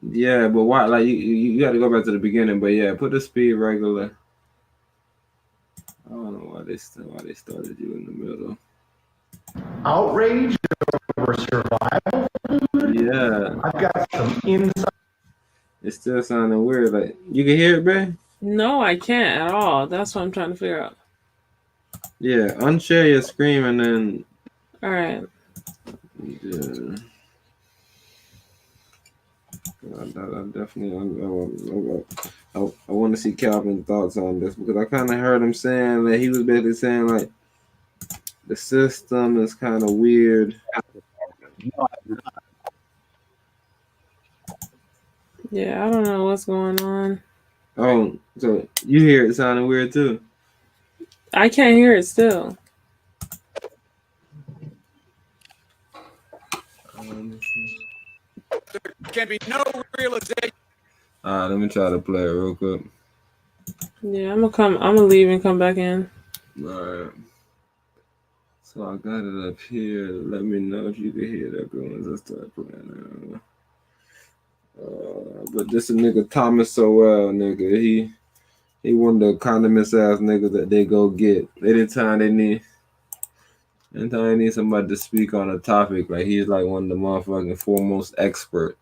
Yeah, but why? Like you got to go back to the beginning. But yeah, put the speed regular. I don't know why they started you in the middle. Outrage over survival. Yeah, I've got some inside. it's still sounding weird. Like you can hear it, man. No, I can't at all. That's what I'm trying to figure out. Yeah, unshare your screen and then All right. yeah. I definitely I want to see Calvin's thoughts on this because I kind of heard him saying that he was basically saying like the system is kind of weird. Yeah, I don't know what's going on. Oh, so you hear it sounding weird too? I can't hear it still. There can be no realization. All right, let me try to play it real quick. Yeah, I'm gonna leave and come back in. All right. So I got it up here. Let me know if you can hear that going. Let's start playing now. But this a nigga Thomas Sowell, nigga. He one of the economist ass niggas that they go get. Anytime they need somebody to speak on a topic, like he's like one of the motherfucking foremost expert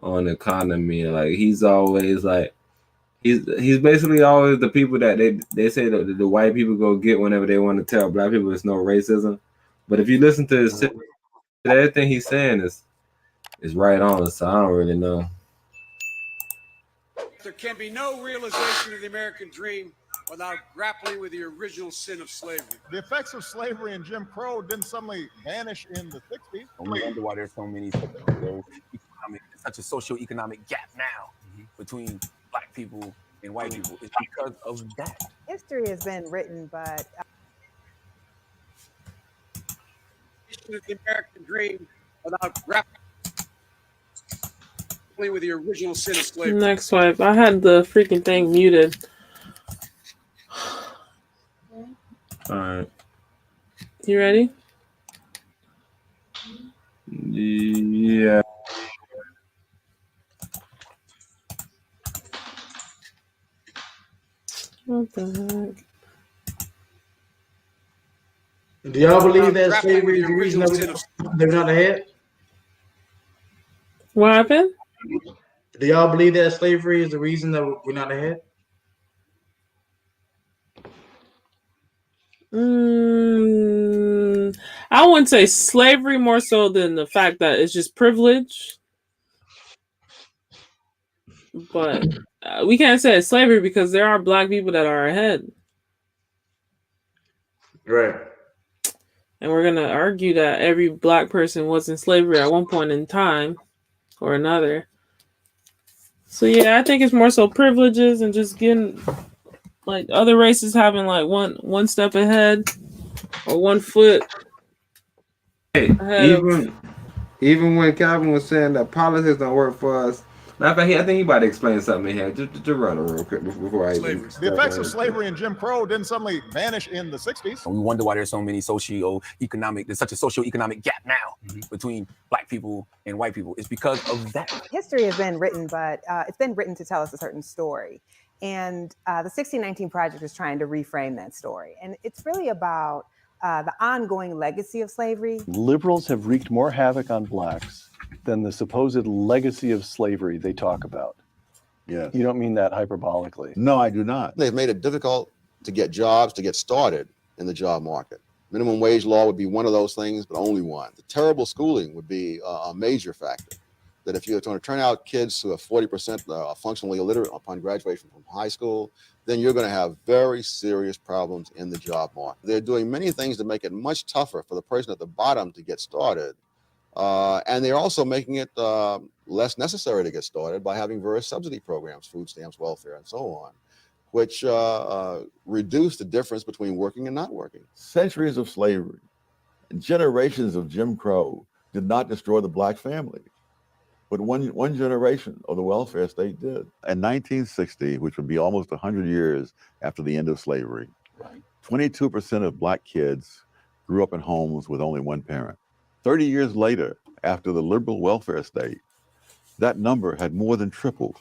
on economy. Like he's always like he's basically always the people that they say that the white people go get whenever they want to tell black people it's no racism. But if you listen to his everything he's saying is right on. So I don't really know. There can be no realization of the American dream without grappling with the original sin of slavery. The effects of slavery and Jim Crow didn't suddenly vanish in the 60s. We wonder why there's so many such a socioeconomic gap now between black people and white people. It's because of that. History has been written, but The American dream without grappling with the original sin of slavery. Next swipe. I had the freaking thing muted. All right. You ready? Yeah. What the heck? Do y'all believe that slavery is the reason that they're not ahead? What happened? Do y'all believe that slavery is the reason that we're not ahead? I wouldn't say slavery more so than the fact that it's just privilege. But we can't say it's slavery because there are black people that are ahead. Right. And we're going to argue that every black person was in slavery at one point in time or another. So yeah, I think it's more so privileges and just getting like other races having like one step ahead or 1 foot ahead even when Calvin was saying that politics don't work for us. Matter of fact, I think he about to explain something here. Just run it real quick before I even. The effects of slavery and Jim Crow didn't suddenly vanish in the 60s. And we wonder why there's so many there's such a socioeconomic gap now between black people and white people. It's because of that. History has been written, but it's been written to tell us a certain story. And the 1619 Project is trying to reframe that story. And it's really about the ongoing legacy of slavery. Liberals have wreaked more havoc on blacks than the supposed legacy of slavery they talk about. Yeah. You don't mean that hyperbolically. No, I do not. They've made it difficult to get jobs, to get started in the job market. Minimum wage law would be one of those things, but only one. The terrible schooling would be a major factor. That if you're going to turn out kids who are 40% functionally illiterate upon graduation from high school, then you're going to have very serious problems in the job market. They're doing many things to make it much tougher for the person at the bottom to get started. And they're also making it less necessary to get started by having various subsidy programs, food stamps, welfare, and so on, which reduce the difference between working and not working. Centuries of slavery and generations of Jim Crow did not destroy the black family. But one generation of the welfare state did. In 1960, which would be almost 100 years after the end of slavery, 22% of black kids grew up in homes with only one parent. 30 years later, after the liberal welfare state, that number had more than tripled